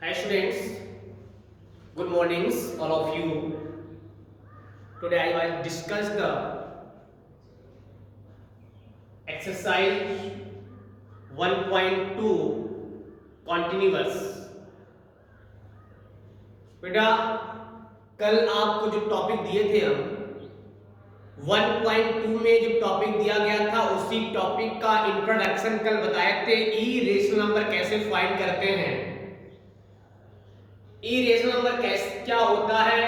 Hi students, good mornings all of you. Today I will discuss the exercise 1.2 continuous. बेटा कल आपको जो topic दिए थे हम 1.2 में जो टॉपिक दिया गया था उसी टॉपिक का इंट्रोडक्शन कल बताए थे। ई रेशनल नंबर कैसे फाइंड करते हैं। ई रेशनल नंबर कैसे क्या होता है,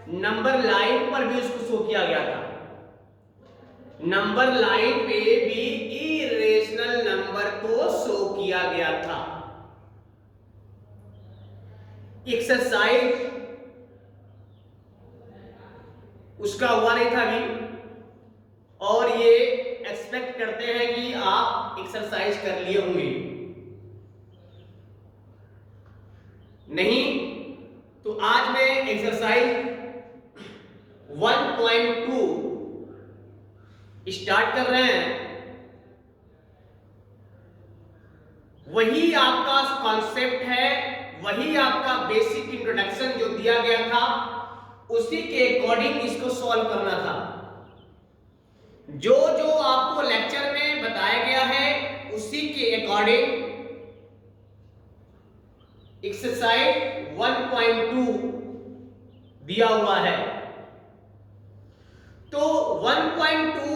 नंबर लाइन पर भी उसको शो किया गया था। नंबर लाइन पे भी ई रेशनल नंबर को शो किया गया था। एक्सरसाइज उसका हुआ नहीं था अभी, और ये एक्सपेक्ट करते हैं कि आप एक्सरसाइज कर लिए होंगे। नहीं तो आज मैं एक्सरसाइज 1.2 स्टार्ट कर रहे हैं। वही आपका कॉन्सेप्ट है, वही आपका बेसिक इंट्रोडक्शन जो दिया गया था उसी के अकॉर्डिंग इसको सॉल्व करना था। जो जो आपको लेक्चर में बताया गया है उसी के अकॉर्डिंग एक्सरसाइज 1.2 दिया हुआ है। तो 1.2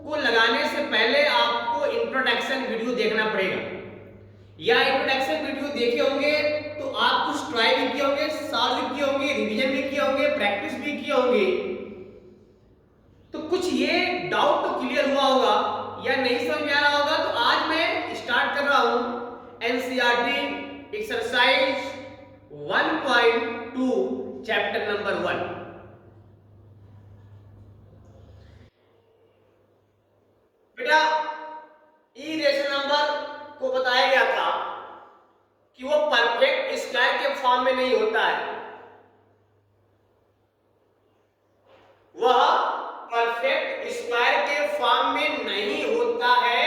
को लगाने से पहले आपको इंट्रोडक्शन वीडियो देखना पड़ेगा। या इंट्रोडक्शन वीडियो देखे होंगे तो आप कुछ ट्राई भी किए होंगे, सॉल्व भी किए होंगे, रिवीजन भी किए होंगे, प्रैक्टिस भी किए होंगे, तो कुछ ये डाउट तो क्लियर हुआ होगा या नहीं समझ में आ रहा होगा। तो आज मैं स्टार्ट कर रहा हूं एनसीईआरटी एक्सरसाइज 1.2 चैप्टर नंबर 1। बेटा ई रेशनल नंबर को बताया गया था कि वो परफेक्ट स्क्वायर के फॉर्म में नहीं होता है। वह परफेक्ट स्क्वायर के फॉर्म में नहीं होता है।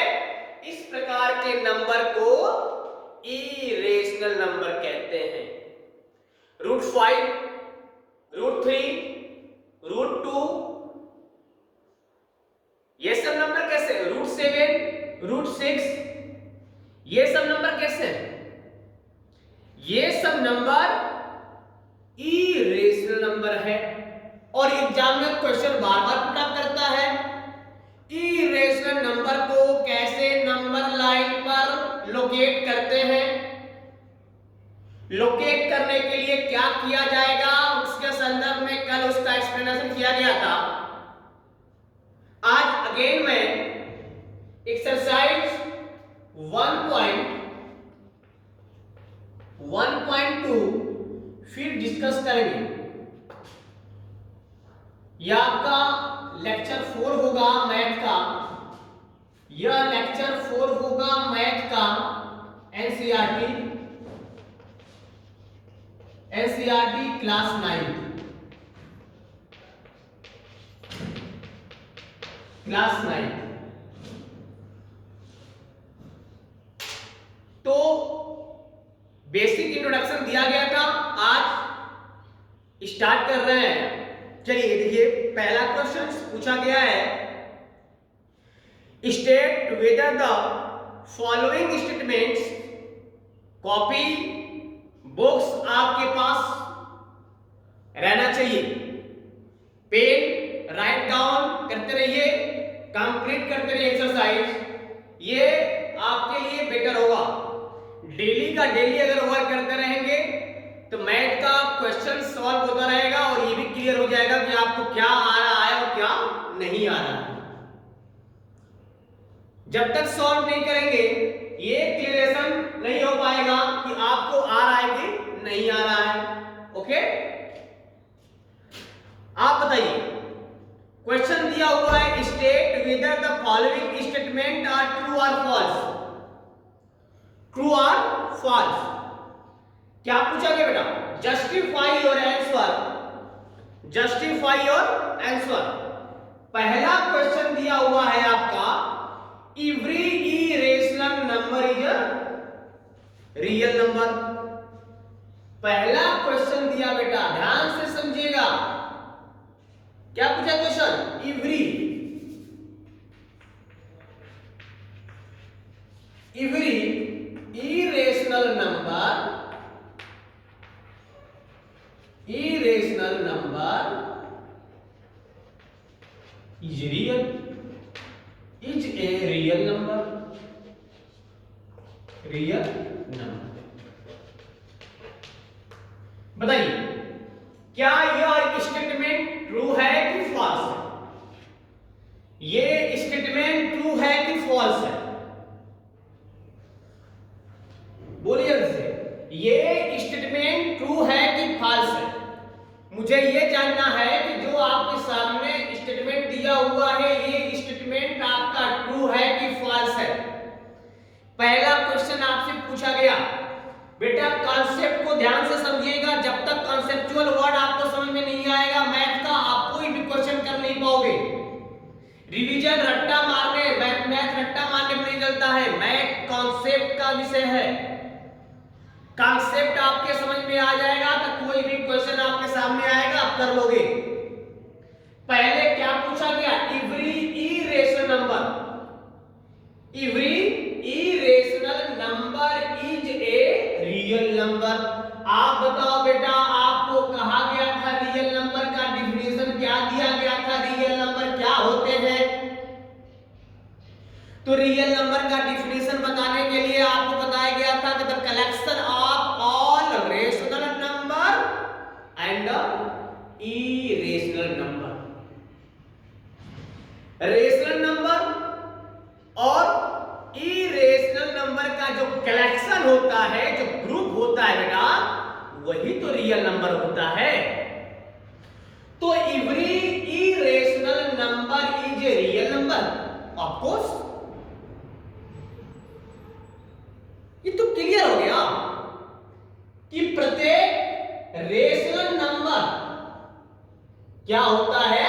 इस प्रकार के नंबर को इरेशनल नंबर कहते हैं। √5, √3, √2 ये सब नंबर कैसे, √7, √6 ये सब नंबर कैसे हैं? ये सब नंबर इरेशनल नंबर है। और एग्जाम में क्वेश्चन बार बार पुटअप करता है इरेशनल नंबर को कैसे नंबर लाइन पर लोकेट करते हैं। लोकेट करने के लिए क्या किया जाएगा उसके संदर्भ में कल उसका एक्सप्लेनेशन किया गया था। आज अगेन मैं एक्सरसाइज 1.2 फिर डिस्कस करेंगे। यह आपका लेक्चर 4 होगा मैथ का। यह लेक्चर 4 होगा मैथ का एनसीईआरटी क्लास 9। तो बेसिक इंट्रोडक्शन दिया गया था, आज स्टार्ट कर रहे हैं। चलिए देखिए, पहला क्वेश्चन पूछा गया है, state whether the following statements copy books आपके पास रहना चाहिए। पेन राइट डाउन करते रहिए, कंप्लीट करते रहिए एक्सरसाइज, ये आपके लिए बेटर होगा। डेली का डेली अगर वर्क करते रहेंगे तो मैथ का क्वेश्चन सॉल्व होता रहेगा और ये भी क्लियर हो जाएगा कि आपको क्या आ रहा है और क्या नहीं आ रहा है। जब तक सॉल्व नहीं करेंगे ये क्लियरेशन नहीं हो पाएगा कि आपको आ रहा है कि नहीं आ रहा है। ओके, आप बताइए, क्वेश्चन दिया हुआ है state whether the following statement are true और फॉल्स। ट्रू और फॉल्स क्या पूछा गया बेटा? Justify your answer, justify your answer. पहला क्वेश्चन दिया हुआ है आपका, every irrational number is a real number. पहला क्वेश्चन दिया बेटा, ध्यान से समझिएगा। क्या पूछा question? Every irrational number is a real number. बताइए, क्या यह स्टेटमेंट ट्रू है कि फॉल्स है? ये स्टेटमेंट ट्रू है कि फॉल्स है? बोलिए जल्दी से, ये स्टेटमेंट ट्रू है कि फॉल्स है? मुझे ये जानना है कि जो आपके सामने स्टेटमेंट दिया हुआ है, ये स्टेटमेंट आपका ट्रू है कि फॉल्स है? पहला क्वेश्चन आपसे पूछा गया, बेटा कॉन्सेप्ट को ध्यान से समझिएगा। जब तक कॉन्सेप्चुअल वर्ड आपको समझ में नहीं आएगा मैथ का, आप कोई भी क्वेश्चन कर नहीं पाओगे। रिवीजन रट्टा मारने, मैथ रट्टा मारने में नहीं चलता है, मैथ कॉन्सेप्ट का विषय है। कॉन्सेप्ट आपके समझ में आ जाएगा तो कोई भी क्वेश्चन आपके सामने आएगा आप कर लोगे। पहले क्या पूछा गया? Every irrational number is a real number. आप बताओ बेटा, आपको कहा गया था रियल नंबर का डिफिनेशन क्या दिया गया था? रियल नंबर क्या होते हैं? तो रियल नंबर का डिफिनेशन बताने के लिए आपको बताया गया था कि the collection of all rational number and irrational number. Rational number और इरेशनल नंबर का जो कलेक्शन होता है, जो ग्रुप होता है बेटा, वही तो रियल नंबर होता है। तो every irrational number is a real number, of course. ये तो क्लियर हो गया कि प्रत्येक रेशनल नंबर क्या होता है?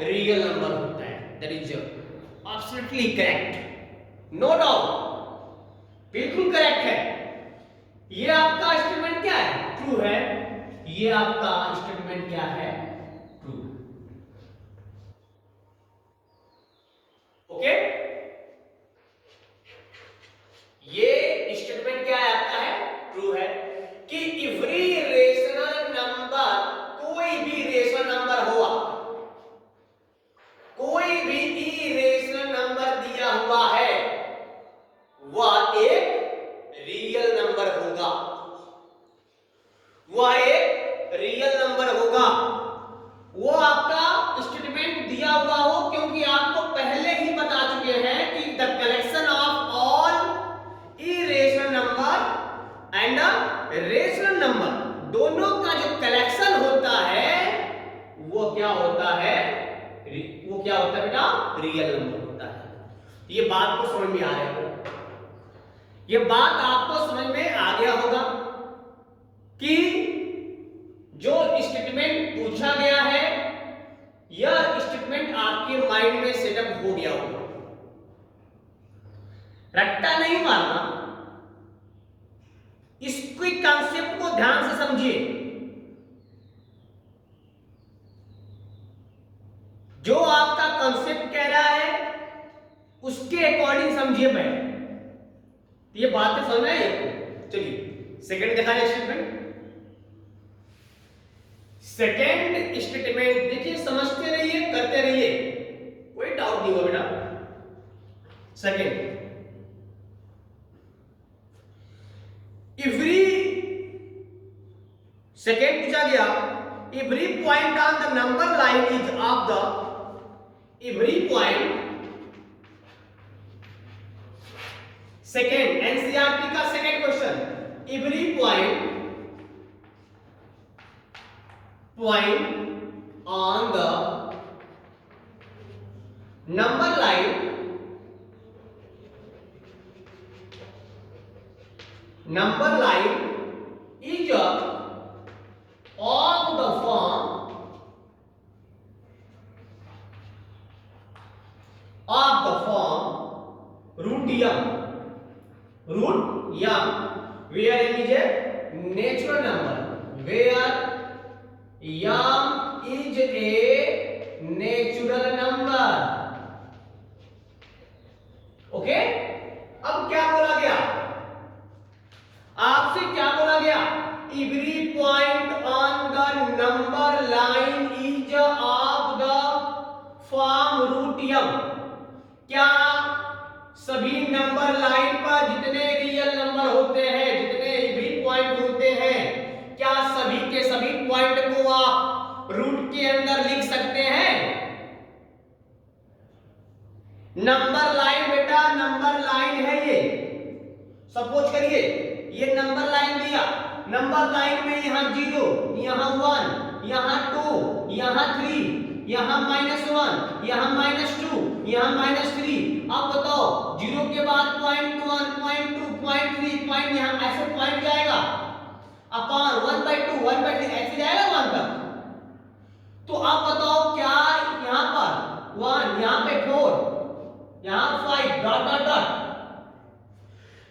रियल नंबर होता है। That is absolutely correct, no doubt, बिल्कुल करेक्ट है। ये आपका स्टेटमेंट क्या है? ट्रू है। ये आपका स्टेटमेंट क्या है? ट्रू। ओके, ये स्टेटमेंट क्या है आपका? है ट्रू है कि एवरी रेशनल नंबर, कोई भी रेशनल नंबर हुआ, कोई भी इरेशनल नंबर दिया हुआ है, वह एक रियल नंबर होगा। वह एक रियल नंबर होगा। वो आपका स्टेटमेंट दिया हुआ हो, क्योंकि आपको पहले ही बता चुके हैं कि the collection of all irrational number and rational number, दोनों का जो कलेक्शन होता है वो क्या होता है? वो क्या होता है बेटा? रियल नंबर होता है। ये बात को समझ में आ रहा होगा, ये बात आपको समझ में आ गया होगा कि जो स्टेटमेंट पूछा गया है, यह स्टेटमेंट आपके माइंड में सेटअप हो गया होगा। रट्टा नहीं मारना, इसके कॉन्सेप्ट को ध्यान से समझिए। जो आपका कॉन्सेप्ट कह रहा है उसके अकॉर्डिंग समझिए पहले। ये बात तो समझ में आई आपको? चलिए सेकंड देखा जाए स्टेटमेंट। सेकंड स्टेटमेंट देखिए, समझते रहिए, करते रहिए, कोई डाउट नहीं होगा बेटा। सेकंड, सेकंड पूछा गया, every point on the number line is of the, every point, second NCERT का second question, every point on the number line is of the form root m, where m is a natural number, where m is a natural number. Okay, अब क्या बोला गया आपसे, क्या बोला गया, every point on the number line is of the form root m। क्या सभी नंबर लाइन पर जितने रियल नंबर होते हैं, जितने एवरी पॉइंट होते हैं, क्या सभी के सभी पॉइंट को आप रूट के अंदर लिख सकते हैं? नंबर लाइन बेटा, नंबर लाइन है ये। सपोज करिए ये नंबर लाइन दिया, नंबर लाइन में यहां 0, यहां 1, यहां 2, यहां 3, यहां -1, यहां -2, यहां -3। अब बताओ 0 के बाद पॉइंट 1, पॉइंट 2, पॉइंट 3, पॉइंट, यहां ऐसे पॉइंट जाएगा अपॉन 1/2, 1/3 ऐसे जाएगा 1 तक। तो आप बताओ क्या यहां पर 1, यहां पे 4, यहां 5 डॉट डॉट डॉट।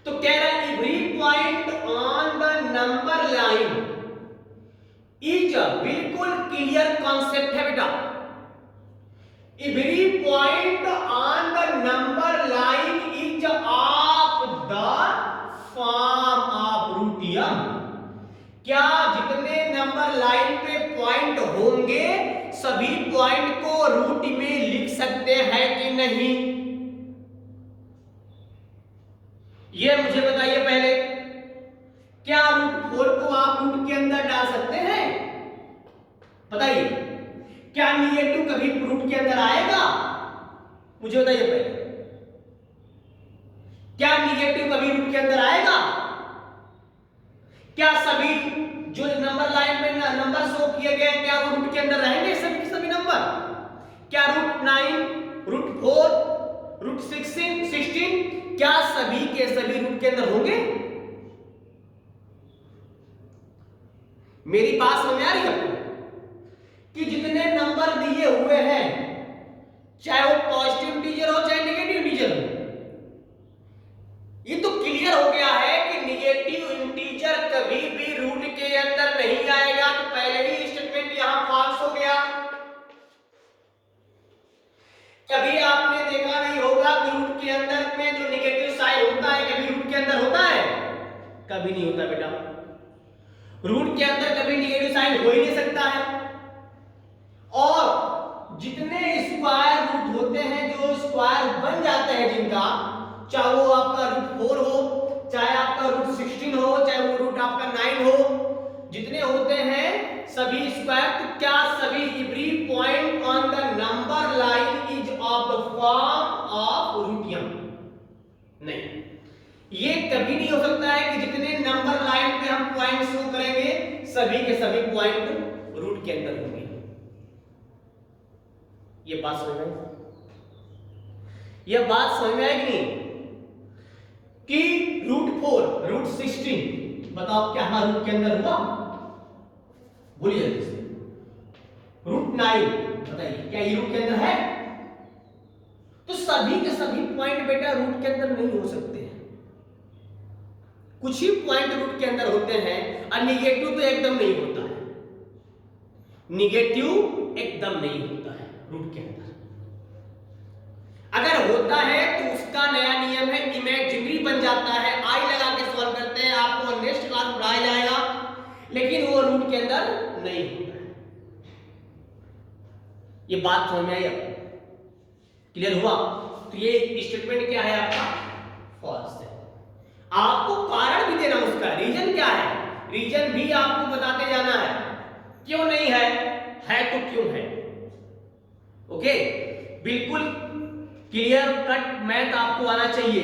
तो कह रहा है every point on the number line is, बिल्कुल क्लियर कॉन्सेप्ट है बेटा। Every point on the number line is of the form of root m। क्या जितने नंबर लाइन पे पॉइंट होंगे सभी पॉइंट को रूट में लिख सकते हैं कि नहीं? ये मुझे बताइए पहले, क्या √4 को आप रूट के अंदर डाल सकते हैं? बताइए, क्या -2 कभी रूट के अंदर आएगा? मुझे बताइए पहले, क्या -2 कभी रूट के अंदर आएगा? क्या सभी जो नंबर लाइन में नंबर शो किए गए क्या वो रूट के अंदर रहेंगे सभी सभी नंबर? क्या √9, √4, √16 क्या सभी के सभी रूट के अंदर होंगे? मेरी बात समझ आ रही है आपको कि जितने नंबर दिए हुए हैं, चाहे वो पॉजिटिव इंटीजर हो चाहे नेगेटिव इंटीजर हो, ये तो क्लियर हो गया है कि नेगेटिव इंटीजर कभी भी रूट के अंदर नहीं आएगा। तो पहले ही स्टेटमेंट यहां फॉल्स हो गया। कभी आपने देखा नहीं होगा कि रूट के अंदर में जो नेगेटिव साइन होता है कभी रूट के अंदर होता है? कभी नहीं होता बेटा। रूट के अंदर कभी नेगेटिव साइन हो ही नहीं सकता है। और जितने स्क्वायर रूट होते हैं, जो स्क्वायर बन जाते हैं जिनका, चाहे वो आपका √4 हो, चाहे आपका √16 हो, चाहे वो रूट आपका 9 हो, जितने होते हैं सभी स्क्वायर, तो क्या सभी every point on the number line is of the form of root m? नहीं, ये कभी नहीं हो सकता है कि जितने नंबर लाइन पे हम पॉइंट शो करेंगे सभी के सभी पॉइंट रूट के अंदर होंगे। ये बात समझ में आई? यह बात समझ में आई कि नहीं कि √4, √16 बताओ क्या हमारा रूट के अंदर हुआ? बोलिए जल्दी से। √9 बताइए क्या ये रूट के अंदर है? तो सभी के सभी पॉइंट बेटा रूट के अंदर नहीं हो सकते हैं। कुछ ही पॉइंट रूट के अंदर होते हैं और नेगेटिव तो एकदम नहीं होता है। नेगेटिव एकदम नहीं होता है रूट के अंदर। अगर होता है तो उसका नया नियम है, इमेजिनरी बन जाता है, आई लगा के सॉल्व करते हैं, आपको नेक्स्ट क्लास में पढ़ाया जाएगा, लेकिन वो रूट के अंदर नहीं होता है। ये बात समझ में आई आपको? क्लियर हुआ? तो ये स्टेटमेंट क्या है आपका? फॉल्स है। आपको कारण भी देना, उसका रीजन क्या है, रीजन भी आपको बताते जाना है। क्यों नहीं है तो क्यों है। ओके, बिल्कुल क्लियर कट मैथ आपको आना चाहिए।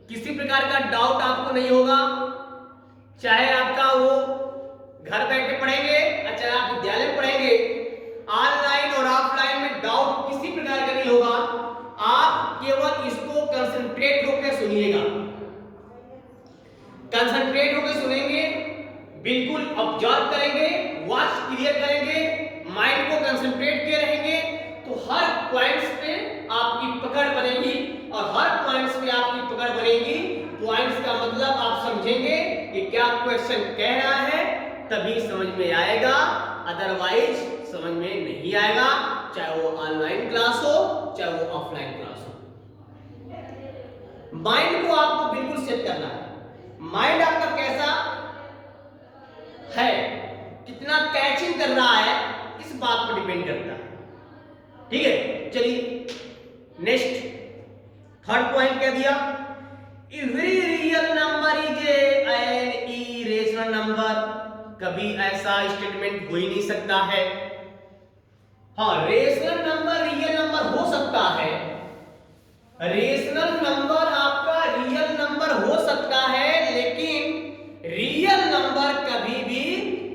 किसी प्रकार का डाउट आपको नहीं होगा, चाहे आपका वो घर बैठे पढ़ेंगे चाहे आप विद्यालय में पढ़ेंगे, ऑनलाइन और ऑफलाइन में डाउट किसी प्रकार का नहीं होगा। आप केवल इसको कंसंट्रेट होकर सुनिएगा, कंसंट्रेट होकर सुनेंगे, बिल्कुल ऑब्जर्व करेंगे, वॉच क्लियर करेंगे, माइंड को कंसंट्रेट किए रहेंगे, तो हर पॉइंट्स पे आपकी पकड़ बनेगी। और हर पॉइंट्स पे आपकी पकड़ बनेगी, पॉइंट्स का मतलब आप समझेंगे कि क्या क्वेश्चन कह रहा है तभी समझ में आएगा, अदरवाइज समझ में नहीं आएगा, चाहे वो ऑनलाइन क्लास हो चाहे वो ऑफलाइन क्लास हो। माइंड को आपको बिल्कुल सेट करना है। माइंड आपका कैसा है, कितना कैचिंग कर रहा है, इस बात पर डिपेंड करता है। ठीक है, चलिए नेक्स्ट थर्ड पॉइंट क्या दिया, every real number is an irrational number. कभी ऐसा स्टेटमेंट हो ही नहीं सकता है। हाँ, रेशनल नंबर रियल नंबर हो सकता है, रेशनल नंबर आपका रियल नंबर हो सकता है, लेकिन रियल नंबर कभी भी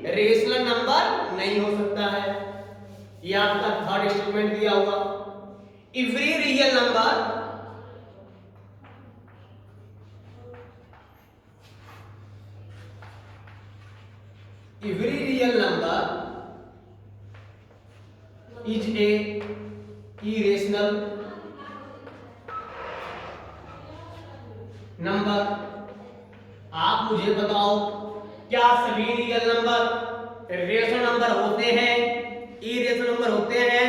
रेशनल नंबर नहीं हो सकता है। यह आपका थर्ड स्टेटमेंट दिया हुआ, every real number every real number is a irrational number। आप मुझे बताओ, क्या सभी रियल नंबर रेशनल नंबर होते हैं, इरेशनल नंबर होते हैं?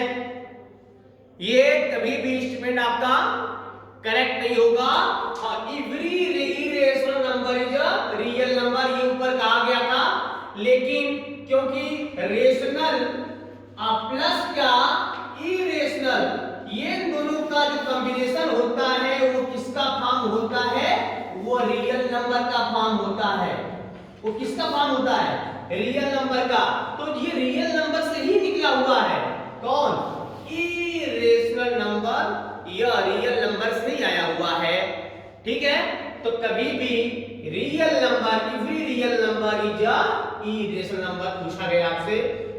ये कभी भी स्टेटमेंट आपका करेक्ट नहीं होगा। Every irrational number is a real number, ये ऊपर कहा गया था, लेकिन क्योंकि रेशनल प्लस क्या इरेशनल, ये दोनों का जो कॉम्बिनेशन होता है वो किसका फॉर्म होता है, वो रियल नंबर का फॉर्म होता है। वो किसका फॉर्म होता है, रियल नंबर का। तो ये रियल नंबर से ही निकला हुआ है, कौन, इरेशनल नंबर, यह रियल नंबर से ही आया हुआ है। ठीक है, तो कभी भी real number, every real number is a irrational number पूछा गया आपसे,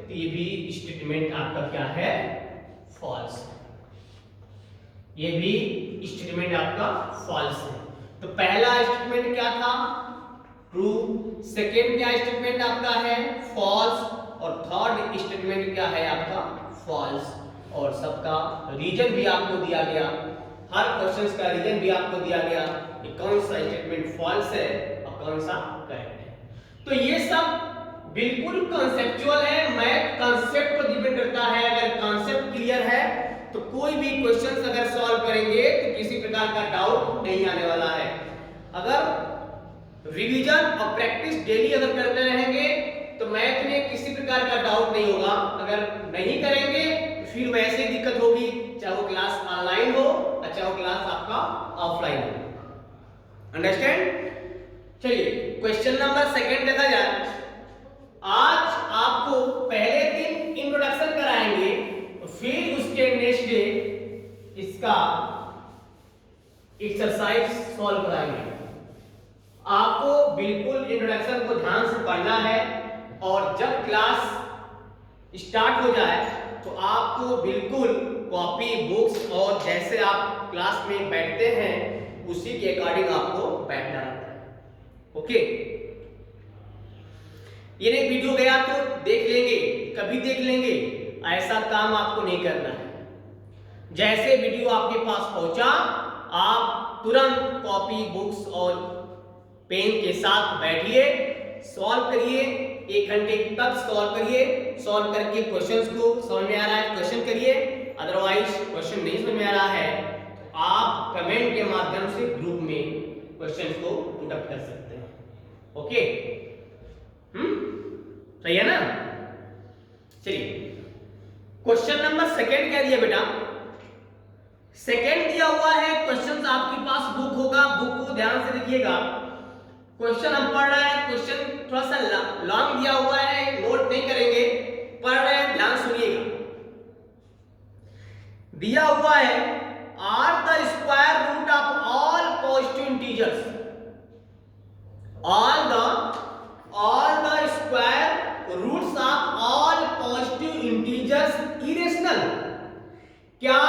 तो ये भी स्टेटमेंट आपका क्या है, फॉल्स। ये भी स्टेटमेंट आपका फॉल्स है। तो पहला स्टेटमेंट क्या था, ट्रू, सेकेंड क्या स्टेटमेंट आपका है, फॉल्स, और थर्ड स्टेटमेंट क्या है आपका, फॉल्स। और सबका रीजन भी आपको दिया गया, हर क्वेश्चन का रीजन भी आपको दिया गया कि कौन सा स्टेटमेंट फॉल्स है और कौन सा करेक्ट है। तो ये सब बिल्कुल कॉन्सेप्चुअल है, मैथ कॉन्सेप्ट पर डिपेंड करता है। अगर कॉन्सेप्ट क्लियर है तो कोई भी क्वेश्चंस अगर सॉल्व करेंगे तो किसी प्रकार का डाउट नहीं आने वाला है। अगर रिवीजन और प्रैक्टिस डेली अगर करते रहेंगे तो मैथ में किसी प्रकार का डाउट नहीं होगा। अगर नहीं करेंगे तो फिर वैसे ही दिक्कत होगी, चाहे वो क्लास ऑनलाइन हो और चाहे वो क्लास आपका ऑफलाइन हो। अंडरस्टैंड? चलिए क्वेश्चन नंबर सेकंड देखा जाए। आज आपको पहले दिन इंट्रोडक्शन कराएंगे, फिर उसके नेक्स्ट डे इसका एक्सरसाइज सॉल्व कराएंगे। आपको बिल्कुल इंट्रोडक्शन को ध्यान से पढ़ना है, और जब क्लास स्टार्ट हो जाए तो आपको बिल्कुल कॉपी, बुक्स और जैसे आप क्लास में बैठते हैं उसी के अकॉर्डिंग आपको बैठना रहता है। ओके, ये नहीं वीडियो गया तो देख लेंगे, कभी देख लेंगे, ऐसा काम आपको नहीं करना है। जैसे वीडियो आपके पास पहुंचा आप तुरंत कॉपी, बुक्स और पेन के साथ बैठिए, सॉल्व करिए, 1 घंटे तक सॉल्व करिए। सॉल्व करके क्वेश्चंस को समझ में आ रहा है क्वेश्चन करिए, अदरवाइज क्वेश्चन नहीं समझ में आ रहा है तो आप कमेंट के माध्यम से ग्रुप में क्वेश्चन को पुट अप कर सकते हैं। ओके, सही है ना? चलिए क्वेश्चन नंबर सेकंड क्या दिया बेटा, सेकंड दिया हुआ है क्वेश्चन, आपके पास बुक होगा, बुक को ध्यान से देखिएगा। क्वेश्चन हम पढ़ रहे हैं, क्वेश्चन थोड़ा सा लॉन्ग दिया हुआ है, नोट नहीं करेंगे, पढ़ रहे हैं, ध्यान सुनिएगा। दिया हुआ है are the square root of all positive integers, all the square roots of all positive integers irrational. क्या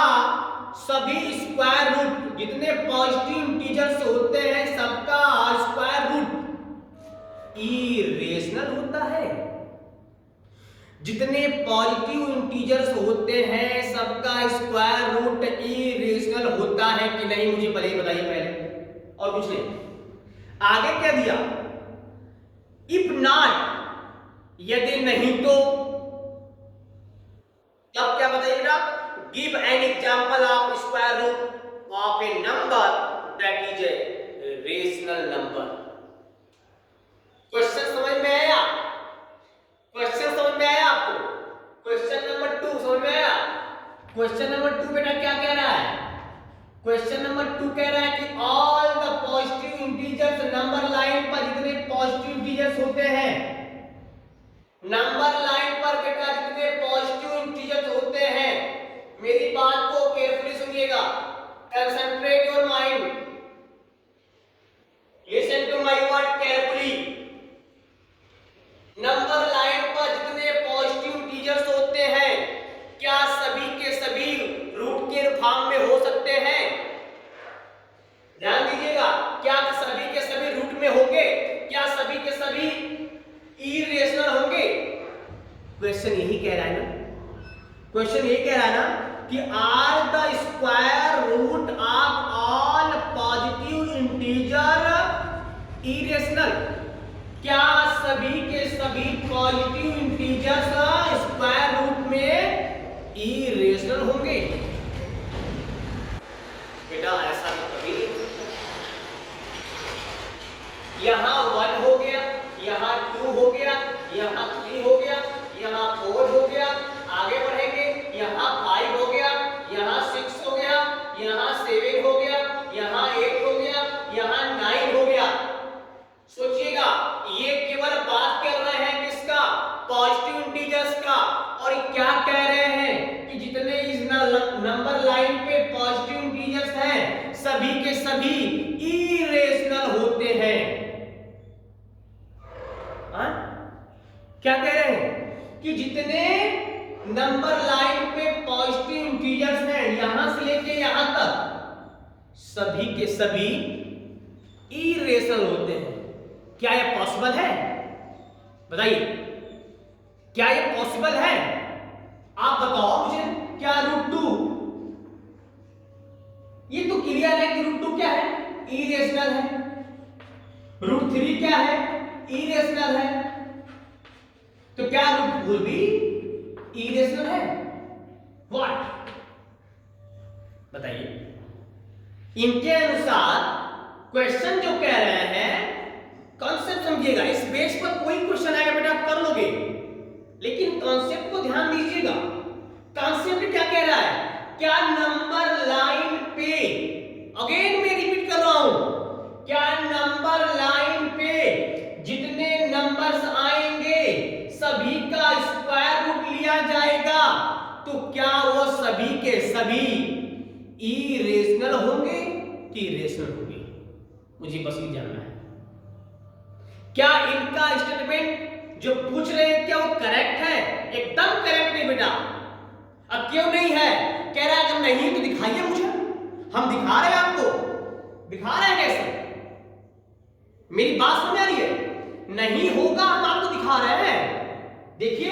सभी स्क्वायर रूट जितने पॉजिटिव इंटीजर्स होते हैं सबका स्क्वायर रूट इरेशनल होता है? जितने पॉजिटिव इंटीजर्स होते हैं सबका स्क्वायर रूट इरेशनल होता है कि नहीं, मुझे पहले ही बताइए, पहले और कुछ नहीं। आगे क्या दिया, इफ नॉट, यदि नहीं तो तब क्या बताइए बेटा, give an example of square root of a number that is a rational number. Question समझ में आया? क्वेश्चन समझ में आया आपको? क्वेश्चन नंबर 2 समझ में आया? क्वेश्चन नंबर 2 बेटा क्या कह रहा है? क्वेश्चन नंबर 2 कह रहा है कि all the positive integers, number line पर जितने पॉजिटिव इंटीजर्स होते हैं, नंबर लाइन पर बेटा जितने पॉजिटिव इंटीजर्स होते हैं, मेरी बात को केयरफुली सुनिएगा, concentrate your mind, listen to my word carefully. Number line पर जितने पॉजिटिव इंटीजर्स होते हैं, क्या सभी के सभी रूट के फॉर्म में हो सकते हैं? ध्यान दीजिएगा, क्या सभी के सभी रूट में होंगे? क्या सभी के सभी इरेशनल होंगे? क्वेश्चन यही कह रहा है ना, क्वेश्चन यही कह रहा है ना कि are the square root of all positive integer irrational, क्या सभी के सभी पॉजिटिव इंटीजर्स स्क्वायर रूट में इरेशनल होंगे? बेटा ऐसा कभी नहीं हो सकता। यहां 1 हो गया, यहां 2 हो गया, यहां 3 हो गया, यहां 4 हो गया, आगे बढ़ेंगे, यहां 5 हो गया, यहां 6 हो गया, यहां 7 हो गया, यहां 8 हो गया, यहां 9 हो गया। सोचिएगा, ये केवल बात कर रहे हैं किसका? पॉजिटिव इंटीजर्स का। और क्या कह रहे हैं कि जितने इस नंबर लाइन पे पॉजिटिव इंटीजर्स हैं, सभी के सभी इरेशनल होते हैं। हाँ? क्या कह रहे हैं कि जितने नंबर लाइन पे पॉजिटिव इंटीजर्स हैं, यहां से लेके यहां तक, सभी के सभी इरेशनल होते हैं। क्या यह पॉसिबल है? बताइए, क्या यह पॉसिबल है? आप बताओ मुझे। क्या √2, ये तो क्लियर है कि √2 क्या है? इरेशनल है। √3 क्या है? इरेशनल है। तो क्या √4 भी इरेशनल है? व्हाट? बताइए। इनके अनुसार क्वेश्चन जो कह रहे हैं, कॉन्सेप्ट समझिएगा, इस बेस पर कोई क्वेश्चन आएगा बेटा आप कर लोगे, लेकिन कॉन्सेप्ट को ध्यान दीजिएगा। कॉन्सेप्ट क्या कह रहा है? क्या नंबर लाइन पे, अगेन मैं रिपीट कर रहा हूं, क्या नंबर लाइन पे जितने नंबर्स आएंगे सभी का स्क्वायर रूट लिया जाएगा, तो क्या वो सभी के सभी इरेशनल होंगे कि इरेशनल होंगे? मुझे बस ये जानना है। क्या इनका स्टेटमेंट जो पूछ रहे हैं क्या वो करेक्ट है? एकदम करेक्ट नहीं बेटा। अब क्यों नहीं है? कह रहा है अगर नहीं तो दिखाइए मुझे, हम दिखा रहे हैं आपको। दिखा रहे हैं कैसे? मेरी बात समझ आ रही है? नहीं होगा, हम आपको दिखा रहे हैं। देखिए,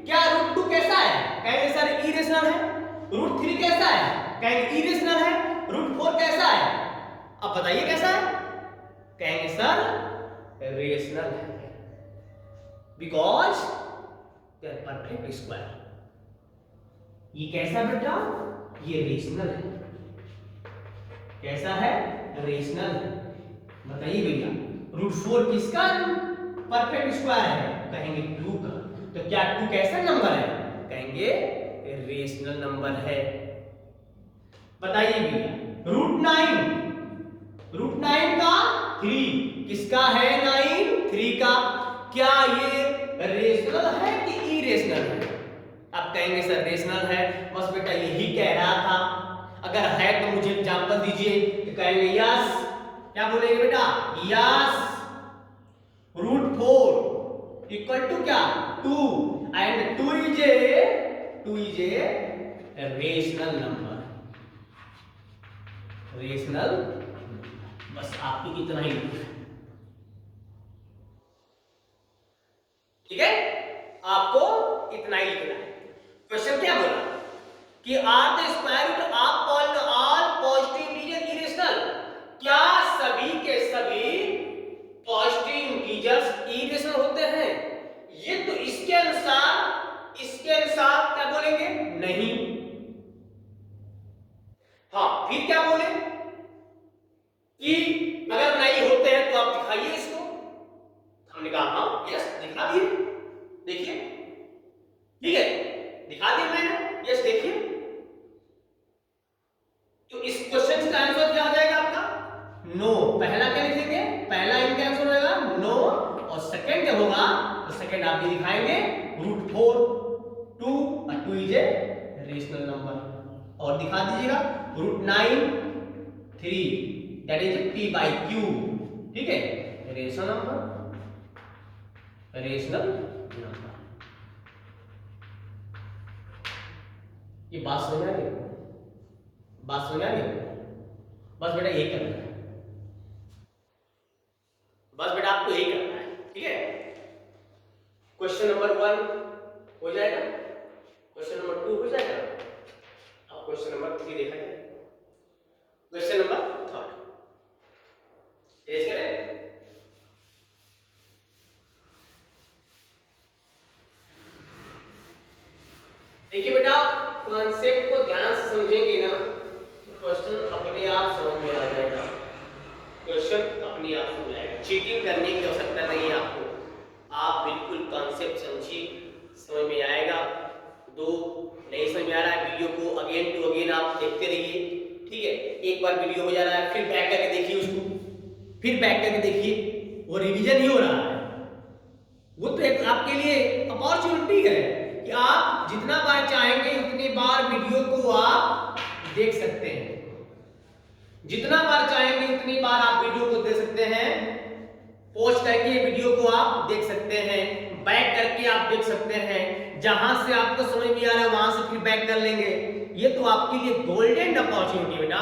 क्या √2 कैसा है? कहेंगे सर इरेशनल है। √3 कैसा है? कहेंगे इरेशनल है। √4 कैसा है? अब बताइए कैसा है? कहेंगे सर रेशनल है, because they are perfect square. ये कैसा बेटा? ये रेशनल है। कैसा है? रेशनल है। बताइए भैया, √4 किसका परफेक्ट स्क्वायर है? कहेंगे 2 का। तो क्या 2 कैसा नंबर है? कहेंगे रेशनल नंबर है। बताइए भैया, √9 का 3 किसका है? 9 3 का। क्या ये रेशनल है कि इरेशनल है? आप कहेंगे सर रेशनल है। बस बेटा यही कह रहा था, अगर है तो मुझे एग्जांपल दीजिए। तो कहेंगे यस। क्या बोलेंगे बेटा? यस। √4 इक्वल टू क्या? 2 and 2 is a rational number. Rational, बस आपको इतना ही लिखना है। ठीक है, आपको इतना ही लिखना है। क्वेश्चन क्या बोला कि are the square root of all positive integer irrational, क्या सभी के सभी पॉजिटिव इंटीजर्स इरेशनल होते हैं ये, तो इसके अनुसार क्या बोलेंगे? नहीं। हाँ, फिर क्या बोले कि अगर नहीं होते हैं तो आप दिखाइए इसको। हमने कहा हाँ यस दिखा दिए, देखिए ठीक है दिखा दिया मैंने, यस देखिए। तो इस क्वेश्चन का आंसर क्या हो जाएगा आपका? नो। पहला क्या लिखेंगे? पहला इनका आंसर होगा नो, और सेकंड जब होगा तो सेकंड आप ये दिखाएंगे √4 2 और 2 इज ए रेशनल नंबर, और दिखा दीजिएगा √9 3 दैट इज p/q, ठीक है रेशनल नंबर, रेशनल नंबर। ये बात समझ आ गई? बात समझ आ गई? बस बेटा यही करना है, बस बेटा आपको यही करना है, ठीक है। क्वेश्चन नंबर 1 हो जाएगा, क्वेश्चन नंबर 2 हो जाएगा, अब क्वेश्चन नंबर 3 देखा जाए। क्वेश्चन नंबर 3 तेज करें। देखिए बेटा कॉन्सेप्ट को ध्यान से समझेंगे ना तो क्वेश्चन अपने आप समझ में आ जाएगा, क्वेश्चन अपने आप समझ आएगा, चीटिंग करने की आवश्यकता नहीं है आपको, आप बिल्कुल कॉन्सेप्ट समझिए, समझ में आएगा। दो नहीं समझ में आ रहा है वीडियो को अगेन टू अगेन आप देखते रहिए, ठीक है। एक बार वीडियो हो जा रहा है फिर बैक करके देखिए उसको, फिर बैक करके देखिए, वो रिवीजन ही हो रहा है। वो तो एक आपके लिए अपॉर्चुनिटी है कि आप जितना बार चाहेंगे उतनी बार वीडियो को आप देख सकते हैं, जितना बार चाहेंगे उतनी बार आप वीडियो को देख सकते हैं, पॉज करके वीडियो को आप देख सकते हैं, बैक करके आप देख सकते हैं, जहां से आपको समझ में आ रहा है वहां से फिर बैक कर लेंगे। ये तो आपके लिए गोल्डन अपॉर्चुनिटी बेटा,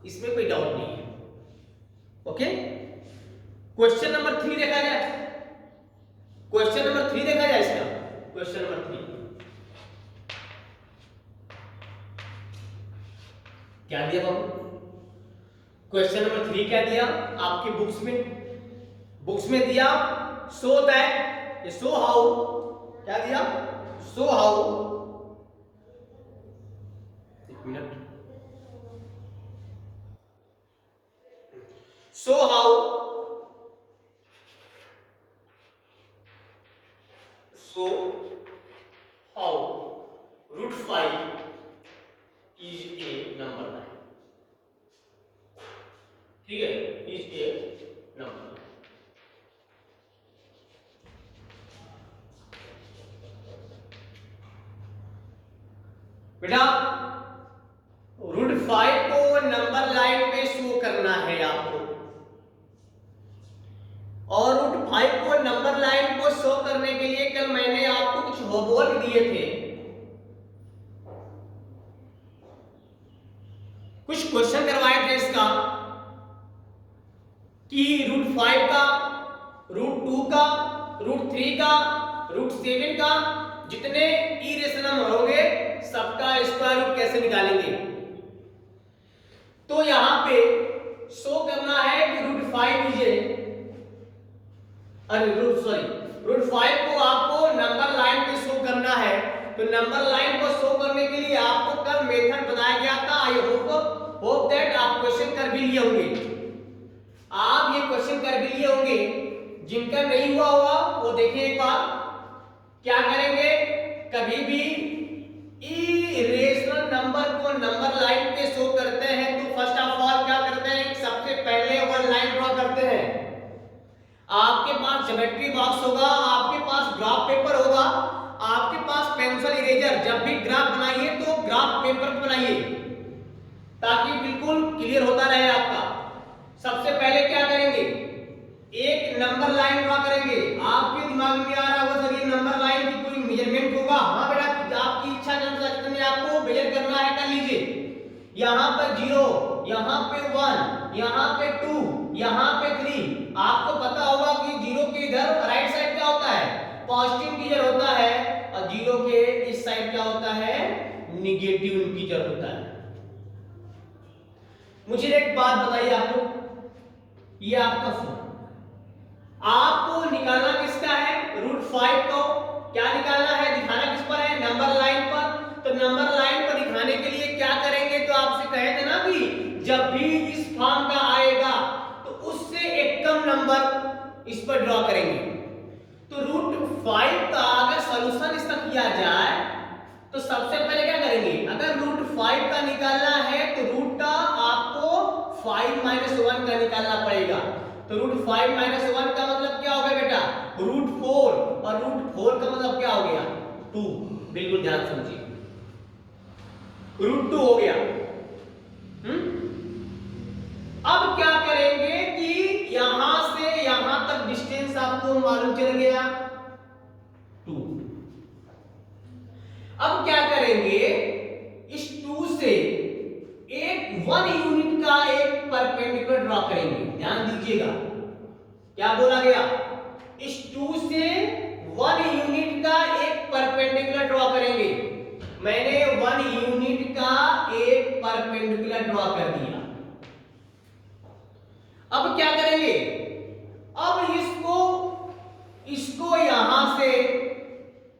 इसमें कोई डाउट नहीं है। ओके, क्वेश्चन नंबर 3 देखा जाए, क्वेश्चन नंबर 3 देखा जाए इसका। क्वेश्चन नंबर 3 क्या दिया बाबू? क्वेश्चन नंबर 3 क्या दिया आपकी बुक्स में दिया सो दैट, ये सो हाउ, क्या दिया? सो हाउ, एक minute, so how √5 is a number line, ठीक है, is a number line। बेटा √5 को नंबर लाइन पे शो करना है आपको, और √5 को नंबर लाइन को शो करने के लिए कल मैंने आपको कुछ होमवर्क दिए थे, कुछ क्वेश्चन करवाए थे इसका कि √5 का, √2 का, √3 का, √7 का जितने इरेशनल नंबर होंगे सबका स्क्वायर रूट कैसे निकालेंगे। तो यहां पे शो करना है कि √5 √5 को आपको नंबर लाइन पे शो करना है। तो नंबर लाइन को शो करने के लिए आपको कल मेथड बताया गया था, आई होप दैट आप क्वेश्चन कर भी लिए होंगे, आप ये क्वेश्चन कर भी लिए होंगे, जिनका नहीं हुआ होगा वो देखिए एक बार। क्या करेंगे, कभी भी इरेशनल नंबर को नंबर लाइन पे शो करते हैं तो फर्स्ट ऑफ ऑल क्या करते हैं, सबसे पहले वन लाइन ड्रॉ करते हैं। आपके पास ज्योमेट्री बॉक्स होगा, आपके पास ग्राफ पेपर होगा, आपके पास पेंसिल इरेजर, जब भी ग्राफ बनाइए तो ग्राफ पेपर पे बनाइए ताकि बिल्कुल क्लियर होता रहे आपका। सबसे पहले क्या करेंगे, एक नंबर लाइन ड्रॉ करेंगे। आपके दिमाग में आ रहा होगा सर ये नंबर लाइन की कोई मेजरमेंट होगा, हाँ बेटा आपकी इच्छा के अनुसार जितने आपको मेजर करना है कर लीजिए। यहाँ पर 0, यहाँ पे 1, यहाँ पे 2, यहाँ पे 3। आपको पता होगा कि 0 के इधर राइट साइड क्या होता है, पॉजिटिव इंटीजर होता है, और 0 के इस साइड क्या होता है, निगेटिव इंटीजर होता है। मुझे एक बात बताइए आप लोग, ये आपका फोन, आपको निकालना किसका है, रूट 5 को क्या निकालना है, दिखाना किस पर है, नंबर लाइन पर। तो नंबर लाइन पर दिखाने के लिए क्या करेंगे, तो आपसे कहे थे ना कि जब भी इस फॉर्म का आएगा तो उससे एक कम नंबर इस पर ड्रॉ करेंगे। तो रूट 5 का अगर सॉल्यूशन इसका किया जाए तो सबसे पहले क्या करेंगे, अगर रूट 5 का निकालना है तो रूट का आपको 5 माइनस 1 का निकालना पड़ेगा। तो रूट 5 माइनस 1 का मतलब क्या हो गया बेटा, रूट 4, और रूट 4 का मतलब क्या हो गया, 2। बिल्कुल ध्यान समझिए, रूट 2 हो गया। अब क्या करेंगे कि यहां से यहां तक डिस्टेंस आपको मालूम चल गया 2। अब क्या करेंगे, इस 2 से एक 1 यूनिट का एक परपेंडिकुलर ड्रॉ करेंगे। ध्यान दीजिएगा क्या बोला गया, इस 2 से 1 यूनिट का एक परपेंडिकुलर ड्रॉ करेंगे। मैंने 1 यूनिट का एक परपेंडिकुलर ड्रॉ कर दिया। अब क्या करेंगे, अब इसको यहां से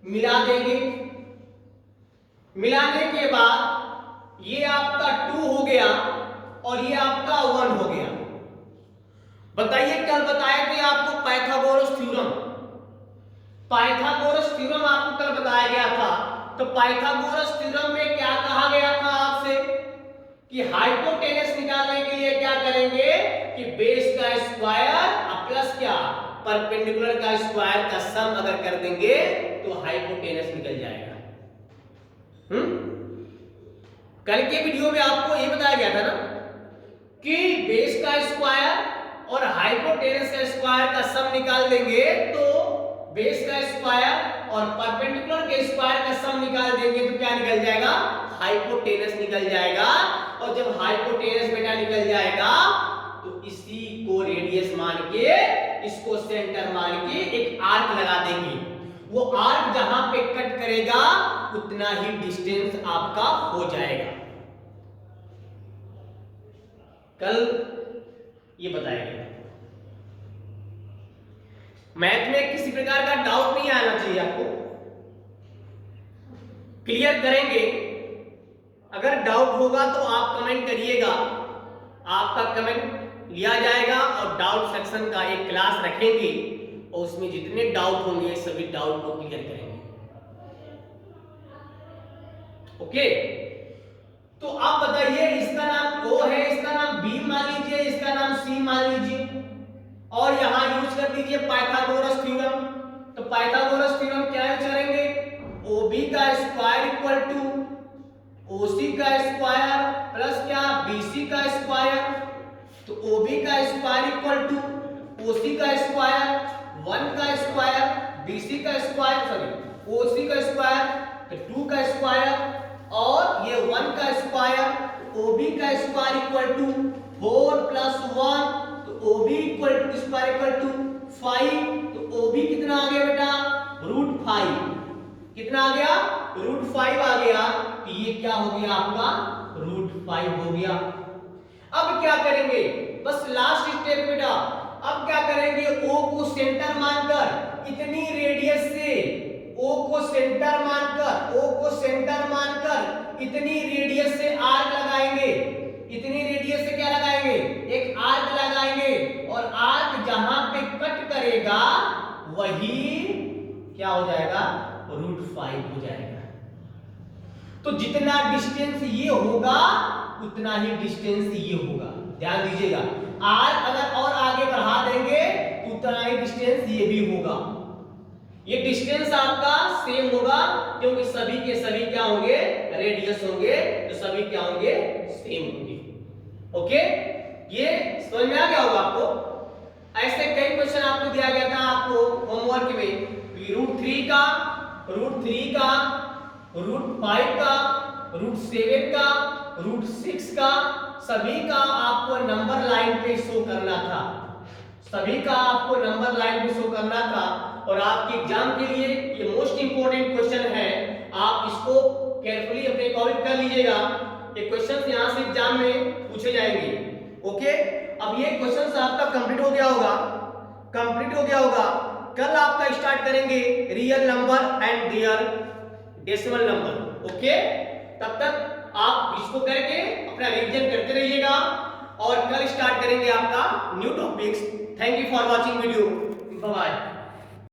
मिला देंगे। मिलाने के बाद ये आपका 2 हो गया और ये आपका 1 हो गया। बताइए, कल बताए थे आपको पाइथागोरस थ्योरम, पाइथागोरस थ्योरम आपको कल बताया गया था। तो पाइथागोरस थ्योरम में क्या कहा गया था आपसे कि हाइपोटेनस निकालने के लिए क्या करेंगे कि बेस का स्क्वायर प्लस क्या परपेंडिकुलर का स्क्वायर का सम अगर कर देंगे तो हाइपोटेनस निकल जाएगा। कल के वीडियो में आपको ये बताया गया था ना कि बेस का स्क्वायर और हाइपोटेनस का स्क्वायर का सम निकाल देंगे तो बेस का स्क्वायर और परपेंडिकुलर के स्क्वायर का सम निकाल देंगे तो क्या निकल जाएगा, हाइपोटेनस निकल जाएगा। और जब हाइपोटेनस बेटा निकल जाएगा तो इसी को रेडियस मान के, इसको सेंटर मान के एक आर्क लगा देंगे। वो आर्क जहां पे कट करेगा उतना ही डिस्टेंस आपका हो जाएगा। कल ये बताया गया। मैथ में किसी प्रकार का डाउट नहीं आना चाहिए आपको, क्लियर करेंगे। अगर डाउट होगा तो आप कमेंट करिएगा, आपका कमेंट लिया जाएगा और डाउट सेक्शन का एक क्लास रखेंगे और उसमें जितने डाउट होंगे सभी डाउट को क्लियर करेंगे। ओके, तो आप बताइए, इसका नाम O है, इसका नाम B मान लीजिए, इसका नाम C मान लीजिए और यहां यूज कर दीजिए पाइथागोरस थ्योरम। तो पाइथागोरस थ्योरम क्या यूज करेंगे, OB का स्क्वायर इक्वल टू OC का स्क्वायर प्लस क्या BC का स्क्वायर। तो OB का स्क्वायर इक्वल टू OC का स्क्वायर, 1 का स्क्वायर, BC का स्क्वायर, सॉरी OC का स्क्वायर, तो 2 का स्क्वायर और ये 1 का स्क्वायर, OB का स्क्वायर इक्वल टू 4 प्लस 1, तो OB equal to square equal to 5। तो OB कितना आ गया बेटा, रूट 5। कितना आ गया, रूट 5 आ गया। तो ये क्या हो गया आपका, रूट 5 हो गया। अब क्या करेंगे, बस लास्ट स्टेप बेटा। अब क्या करेंगे, O को सेंटर मानकर इतनी रेडियस से, O को सेंटर मानकर इतनी रेडियस से आर्क लगाएंगे। इतनी रेडियस से क्या लगाएंगे, एक आर्क लगाएंगे और आर्क जहां पे कट करेगा वही क्या हो जाएगा, रूट 5 हो जाएगा। तो जितना डिस्टेंस ये होगा उतना ही डिस्टेंस ये होगा। ध्यान दीजिएगा, आर्क अगर और आगे बढ़ा देंगे तो उतना ही डिस्टेंस ये भी होगा। ये डिस्टेंस आपका सेम होगा क्योंकि सभी के सभी क्या होंगे, रेडियस होंगे, तो सभी क्या होंगे, सेम होंगे। ओके, ये समझ में आ गया होगा आपको। ऐसे कई क्वेश्चन आपको दिया गया था आपको होमवर्क में, रूट 3 का, रूट 5 का, रूट 7 का, रूट 6 का, सभी का आपको नंबर लाइन पे शो करना था। सभी का आपको नंबर लाइन पे शो करना था। और आपके एग्जाम के लिए ये मोस्ट इंपोर्टेंट क्वेश्चन है, आप इसको केयरफुली अपने कॉपी कर लीजिएगा। ये क्वेश्चंस यहां से एग्जाम में पूछे जाएंगे। ओके, अब ये क्वेश्चंस आपका कंप्लीट हो गया होगा। कंप्लीट हो गया होगा। कल आपका स्टार्ट करेंगे real number and their decimal number. Okay, तब तक आप इसको करके अपना रिवीजन करते रहिएगा और कल स्टार्ट करेंगे आपका new topics. Thank you for watching video. Bye bye.